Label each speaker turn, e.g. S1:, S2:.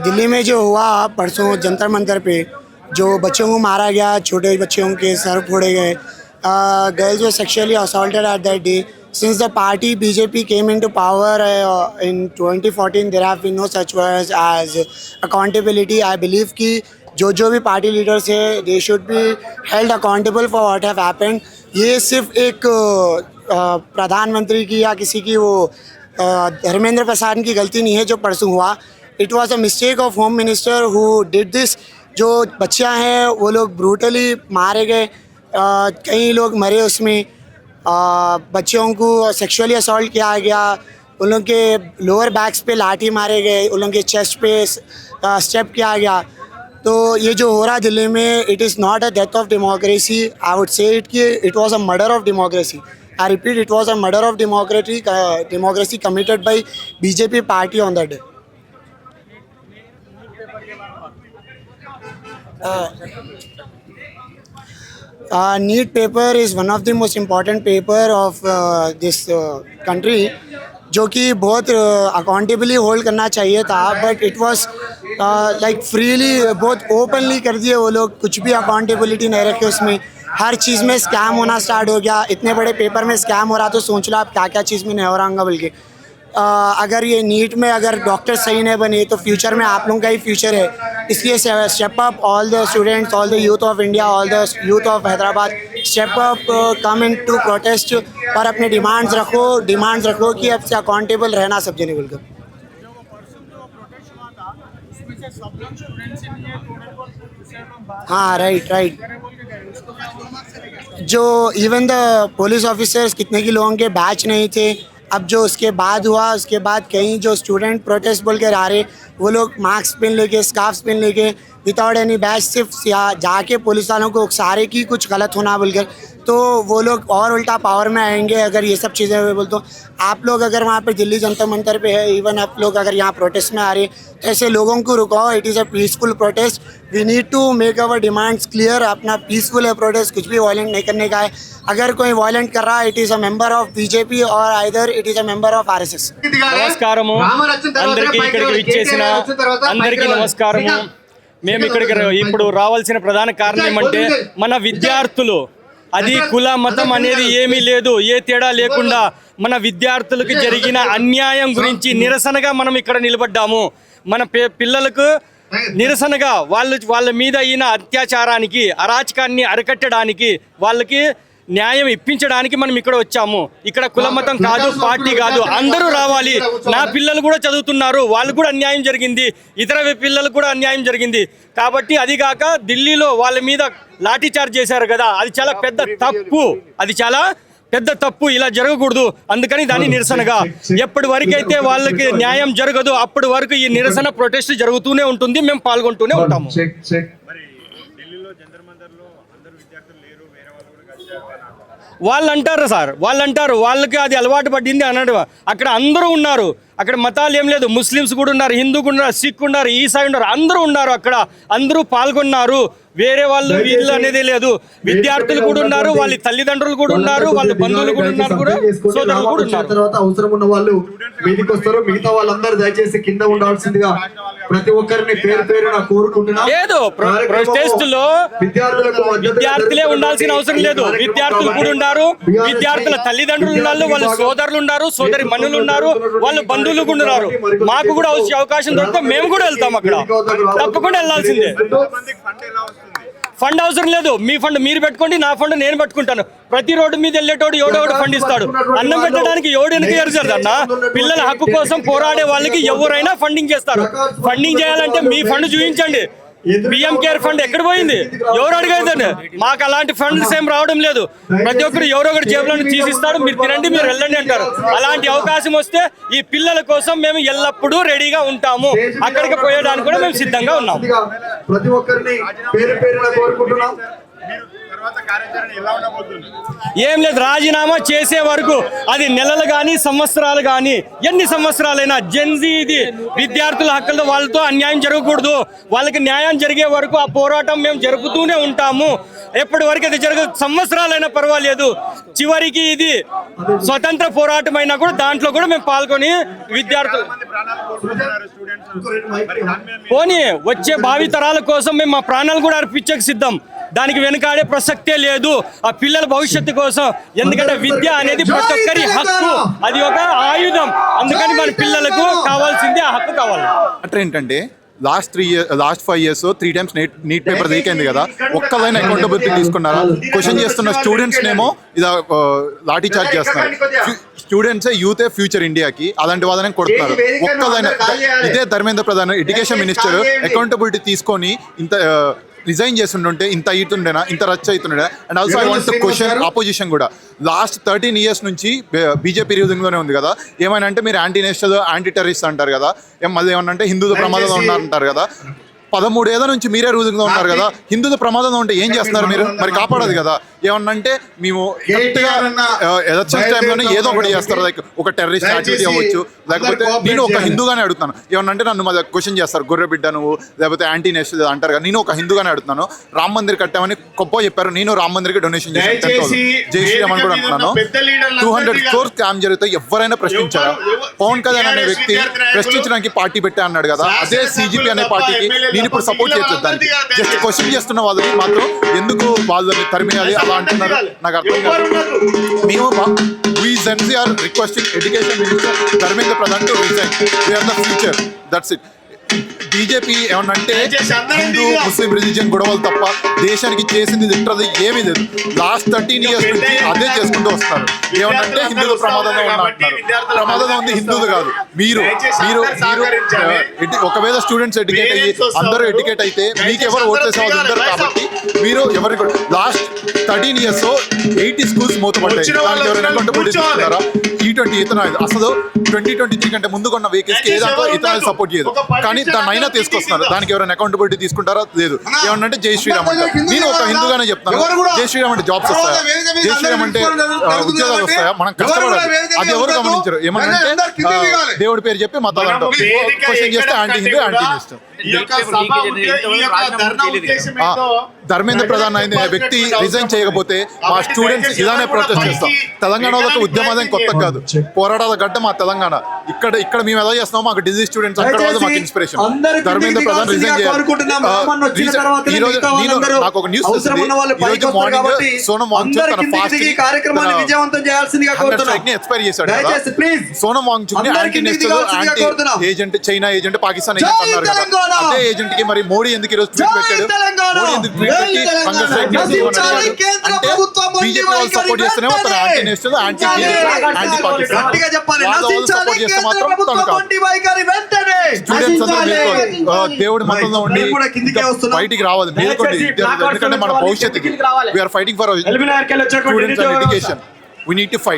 S1: दिल्ली में जो हुआ परसों जंतर मंतर पे, जो बच्चों को मारा गया, छोटे बच्चों के सर फोड़े गए, girls were sexually assaulted at that day. Since the party BJP came into power in 2014, there have been no such words as accountability. I believe कि जो भी पार्टी लीडर्स है, they should be held accountable for what have happened. ये सिर्फ एक प्रधानमंत्री की या किसी की वो धर्मेंद्र प्रसाद की गलती नहीं है जो परसों हुआ. It was a mistake of home minister who did this. जो बच्चियां हैं वो लोग ब्रूटली मारे गए, कई लोग मरे उसमें. बच्चों को सेक्सुअली असॉल्ट किया गया, उन लोगों के लोअर बैक्स पे लाठी मारे गए, उन लोगों के चेस्ट पे स्टेप किया गया. तो ये जो हो रहा है दिल्ली में, it is not a death of democracy. I would say it कि it was a murder of democracy. I repeat, it was a murder of democracy committed by BJP party on that day. NEET paper is one of the most important paper of this country, जो कि बहुत अकाउंटेबली hold करना चाहिए था, but it was like freely बहुत openly कर दिए वो लोग. कुछ भी अकाउंटेबिलिटी नहीं रखे उसमें. हर चीज़ में स्कैम होना स्टार्ट हो गया. इतने बड़े पेपर में स्कैम हो रहा तो सोच लो आप क्या क्या चीज़ में नहीं हो रहा होगा. बल्कि अगर ये नीट में अगर डॉक्टर सही नहीं बने तो फ्यूचर में आप लोगों का ही फ्यूचर है. इसलिए step up all the students, all the youth of India, all the youth of Hyderabad, step up, come in to protest और अपने डिमांड्स रखो कि अब से अकाउंटेबल रहना सब जने बोलकर. हाँ, राइट. जो इवन द पुलिस ऑफिसर्स कितने की लोगों के बैच नहीं थे. अब जो उसके बाद हुआ, उसके बाद कहीं जो स्टूडेंट प्रोटेस्ट बोल के आ रहे, वो लोग मास्क पहन लेके, स्कार्फ पहन लेके, विदाउट एनी बैच, सिर्फ जाके पुलिस वालों को उकसारे कि कुछ गलत होना बोलकर, तो वो लोग और उल्टा पावर में आएंगे अगर ये सब चीज़ें हुए बोल. तो आप लोग अगर वहाँ पे दिल्ली जंतर मंतर पे है, इवन आप लोग अगर यहाँ प्रोटेस्ट में आ रहे, तो ऐसे लोगों को रुकाओ. It is a peaceful protest. We need to make our demands clear. अपना पीसफुल है प्रोटेस्ट, कुछ भी वायलेंट नहीं करने का है. अगर कोई वायलेंट कर रहा है, it is a member of BJP or either it is a member of RSS.
S2: నమస్కారము అందరికీ, ఇక్కడికి విచ్చేసిన అందరికీ నమస్కారము. మేము ఇక్కడికి ఇప్పుడు రావాల్సిన ప్రధాన కారణం ఏమంటే, మన విద్యార్థులు, అది కుల మతం అనేది ఏమీ లేదు, ఏ తేడా లేకుండా మన విద్యార్థులకు జరిగిన అన్యాయం గురించి నిరసనగా మనం ఇక్కడ నిలబడ్డాము. మన పిల్లలకు నిరసనగా వాళ్ళ మీద అయిన అత్యాచారానికి, అరాచకాన్ని అరికట్టడానికి, వాళ్ళకి న్యాయం ఇప్పించడానికి మనం ఇక్కడ వచ్చాము. ఇక్కడ కులమతం కాదు, పార్టీ కాదు, అందరూ రావాలి. నా పిల్లలు కూడా చదువుతున్నారు, వాళ్ళు కూడా అన్యాయం జరిగింది, ఇతర పిల్లలకు కూడా అన్యాయం జరిగింది. కాబట్టి అది కాక ఢిల్లీలో వాళ్ళ మీద లాఠీ చార్జ్ చేశారు కదా, అది చాలా పెద్ద తప్పు. అది చాలా పెద్ద తప్పు, ఇలా జరగకూడదు. అందుకని దాని నిరసనగా ఎప్పటి వరకైతే వాళ్ళకి న్యాయం జరగదు అప్పటి వరకు ఈ నిరసన ప్రొటెస్ట్ జరుగుతూనే ఉంటుంది, మేము పాల్గొంటూనే ఉంటాము. వాళ్ళు అంటారు సార్, వాళ్ళకి అది అలవాటు పడింది అన్నాడు. అక్కడ అందరూ ఉన్నారు, అక్కడ మతాలు ఏం లేదు, ముస్లిమ్స్ కూడా ఉన్నారు, హిందూ కూడా ఉన్నారు, సిక్ ఉన్నారు, ఈసాయి ఉన్నారు, అందరూ ఉన్నారు. అక్కడ అందరూ పాల్గొన్నారు. వేరే వాళ్ళు వీళ్ళు అనేది లేదు. విద్యార్థులు కూడా ఉన్నారు, వాళ్ళ తల్లిదండ్రులు కూడా ఉన్నారు, వాళ్ళ బంధువులు కూడా ఉన్నారు, కూడా సోదరులు కూడా ఉన్నారు.
S3: తర్వాత అవసరం ఉన్న వాళ్ళు మీదికి వస్తారు. మిగతా వాళ్ళందరూ దయచేసి కింద ఉండాల్సిందిగా ప్రతి ఒక్కరిని పేరు పేరున కోరుకుంటున్నాం.
S2: లేదు, ప్రొటెస్ట్ లో విద్యార్థులే ఉండాల్సిన అవసరం లేదు. విద్యార్థులు కూడా ఉన్నారు, విద్యార్థుల తల్లిదండ్రులు ఉన్నారు, వాళ్ళ సోదరులు ఉన్నారు, సోదరి మనులు ఉన్నారు, వాళ్ళ బంధువులు కూడా ఉన్నారు. మాకు కూడా అవకాశం దొరికితే మేము కూడా వెళ్తాం. అక్కడ తప్పకుండా వెళ్ళాల్సిందే. ఫండ్ అవసరం లేదు. మీ ఫండ్ మీరు పెట్టుకోండి, నా ఫండ్ నేను పెట్టుకుంటాను. ప్రతి రోడ్డు మీద వెళ్ళేటోడు ఎవడోడు ఫండ్ ఇస్తాడు. అన్నం పెట్టడానికి ఎవడు వెనక ఎరచారు అన్న. పిల్లల హక్కు కోసం పోరాడే వాళ్ళకి ఎవరైనా ఫండింగ్ చేస్తారు. ఫండింగ్ చేయాలంటే మీ ఫండ్ చూపించండి. పిఎం కేర్ ఫండ్ ఎక్కడ పోయింది? ఎవరు అడిగేదండి? మాకు అలాంటి ఫండ్స్ ఏం రావడం లేదు. ప్రతి ఒక్కరు ఎవరో ఒకటి జేబులను తీసిస్తాడు, మీరు తినండి, మీరు వెళ్ళండి అంటారు. అలాంటి అవకాశం వస్తే ఈ పిల్లల కోసం మేము ఎల్లప్పుడూ రెడీగా ఉంటాము. అక్కడికి పోయడానికి కూడా మేము సిద్ధంగా ఉన్నాము.
S3: ప్రతి ఒక్కరిని పేరు పేరున కోరుకుంటున్నాం.
S2: ఏం లేదు, రాజీనామా చేసే వరకు, అది నెలలు కానీ సంవత్సరాలు కానీ ఎన్ని సంవత్సరాలైనా జెన్జీ ఇది విద్యార్థుల హక్కులతో వాళ్ళతో అన్యాయం జరగకూడదు. వాళ్ళకి న్యాయం జరిగే వరకు ఆ పోరాటం మేము జరుపుతూనే ఉంటాము. ఎప్పటి వరకు అది జరగదు, సంవత్సరాలైనా పర్వాలేదు. చివరికి ఇది స్వతంత్ర పోరాటం అయినా కూడా దాంట్లో కూడా మేము పాల్గొని విద్యార్థులు పోనీ వచ్చే భావితరాల కోసం మేము మా ప్రాణాలు కూడా అర్పించక సిద్ధం. దానికి వెనుకాడే ప్రసక్తే లేదు. ఆ పిల్లల భవిష్యత్తు కోసం, ఎందుకంటే విద్య అనేది ప్రతి ఒక్కరి హక్కు, అది ఒక ఆయుధం. అందుకని మన పిల్లలకు కావాల్సింది ఆ హక్కు కావాలి.
S4: అంటే ఏంటంటే last 5 years 3 times neat paper leak అయింది కదా, ఒక్కదైనా అకౌంటబిలిటీ తీసుకున్నారా? క్వశ్చన్ చేస్తున్న స్టూడెంట్స్ నేమో ఇలా లాఠీ చార్జ్ చేస్తున్నారు. స్టూడెంట్సే యూతే ఫ్యూచర్ ఇండియాకి, అలాంటి వాళ్ళని కొడుతున్నారు. ఒక్కదైనా ఇదే Dharmendra Pradhan education minister accountability తీసుకొని ఇంత రిజైన్ చేస్తుంటే ఇంత అవుతుండేనా, ఇంత రచ్ అవుతుండే? And also I want to question opposition కూడా. లాస్ట్ 13 years నుంచి బీజేపీ రూలింగ్లోనే ఉంది కదా, ఏమైనా అంటే మీరు యాంటీ నేషనల్, యాంటీ టెర్రరిస్ట్ అంటారు కదా, మళ్ళీ ఏమన్నా అంటే హిందువుల ప్రమాదంలో ఉన్నారంటారు కదా. 13 ఏళ్ల నుంచి మీరే రూలింగ్లో ఉన్నారు కదా, హిందువుల ప్రమాదంలో ఉంటే ఏం చేస్తున్నారు మీరు? మరి కాపాడదు కదా. ఏమన్నా అంటే మేము ఎలక్షన్ టైంలోనే ఏదో ఒకటి చేస్తారు, లైక్ ఒక టెర్రరిస్ట్ యాక్టివిటీ అవ్వచ్చు, లేకపోతే నేను ఒక హిందూగానే అడుగుతాను. ఏమన్నా అంటే నన్ను మళ్ళీ క్వశ్చన్ చేస్తారు, గొర్రె బిడ్డ నువ్వు, లేకపోతే యాంటీ నేషనల్ అంటారు కదా. నేను ఒక హిందూగానే అడుగుతున్నాను. రామ్ మందిర్ కట్టామని గొప్ప చెప్పారు, నేను రామ్ మందిర్కి డొనేషన్ చేశాను 10,000. జై శ్రీరామ్ అని కూడా అంటున్నాను. 200 crore స్కామ్ జరిగితే ఎవరైనా ప్రశ్నించారా? పవన్ కళ్యాణ్ అనే వ్యక్తి ప్రశ్నించడానికి పార్టీ పెట్టా అన్నాడు కదా, అదే CGP అనే పార్టీకి నేను ఇప్పుడు సపోర్ట్ చేయట్లేదు. దానికి జస్ట్ క్వశ్చన్ చేస్తున్న వాళ్ళని మాత్రం ఎందుకు వాళ్ళని తరిమేయాలి అలా అంటున్నారు నాకు అర్థం కాదు. మేము we Gen Z are requesting education minister Dharmendra Pradhan to resign. We are the future. That's it. BJP ఏమన్నంటే హిందూ ముస్లిం రిలీజియన్ గొడవలు తప్ప దేశానికి చేసింది తిట్టది ఏమీ లేదు. లాస్ట్ 13 years నుంచి అదే చేసుకుంటూ వస్తారు. ఏమన్నంటే హిందువులు ప్రమాదంలో ఉన్నా అంటున్నారు. ప్రమాదంలో ఉంది హిందువులు కాదు, మీరు మీరు మీరు ఒకవేళ స్టూడెంట్స్ ఎడ్యుకేట్ అయ్యి అందరూ ఎడ్యుకేట్ అయితే మీకు ఎవరు ఓట్ చేసే వాళ్ళు ఉండరు. కాబట్టి మీరు ఎవరికి లాస్ట్ 13 years 80 schools మూతపడ్డాయి. దానికి ఎవరైనా అకౌంటబిలిటీ తీసుకున్నారా? E20 ఇథనాల్ అసలు 2023 కంటే ముందు కొన్న వెహికల్స్ కి ఏదంతా ఇథనాల్ సపోర్ట్ చేయదు, కానీ దాన్ని అయినా తీసుకొస్తున్నారు. దానికి ఎవరైనా అకౌంటబిలిటీ తీసుకుంటారా? లేదు. ఏమన్నంటే జై శ్రీరామ్ అంటారు. నేను ఒక హిందూగానే చెప్తాను, జై శ్రీరామ్ అంటే జాబ్స్ వస్తాయా? జై శ్రీరామ్ అంటే ఉద్యోగాలు వస్తాయా? మనం కష్టపడాలి, అది ఎవరు గమనించరు. ఏమన్నంటే దేవుడి పేరు చెప్పి మతాలు అంటాం. క్వశ్చన్ చేస్తే యాంటీ హిందూ, యాంటీ ఇష్టం. ధర్మేంద్ర ప్రధాన్ అనే వ్యక్తి రిజైన్ చేయకపోతే మా స్టూడెంట్స్ ఇలానే ప్రొటెస్ట్ చేస్తాం. తెలంగాణలో ఒక ఉద్యమం కొత్త కాదు, పోరాటాల గడ్డ మా తెలంగాణ. ఇక్కడ మేము ఎలా చేస్తున్నాం, మాకు డిజీజ్ స్టూడెంట్స్ అక్కడ వాళ్ళు మాకు ఇన్స్పిరేషన్. ధర్మేంద్ర ప్రధాన్ రిజైన్ చేయాలి. ఈ రోజు నాకు ఒక న్యూస్ వచ్చింది, ఈ రోజు మార్నింగ్ సోనం వాంగ్చుక్ తన ఫాస్టింగ్ ఎక్స్పైర్ చేశాడు కదా. సోనం వాంగ్చుక్ ని anti national, anti agent, China agent, Pakistan agent అన్నారు కదా. అదే ఏజెంట్ కి మరి మోడీ ఎందుకు ఈరోజు ట్వీట్ పెట్టాడు? మోడీ ఎందుకు ట్వీట్ పెట్టి హంగర్ స్ట్రైక్ అంటే బీజేపీ వాళ్ళు సపోర్ట్ చేస్తేనే తన anti national, anti anti Pakistan support చేస్తే మాత్రం తను కాదు. స్టూడెంట్స్ అందరూ దేవుడి మతంలో ఉండి బయటికి రావాలి, మేల్కోండి. ఎందుకంటే మన భవిష్యత్తుకి we're fighting for students and education. We need to fight.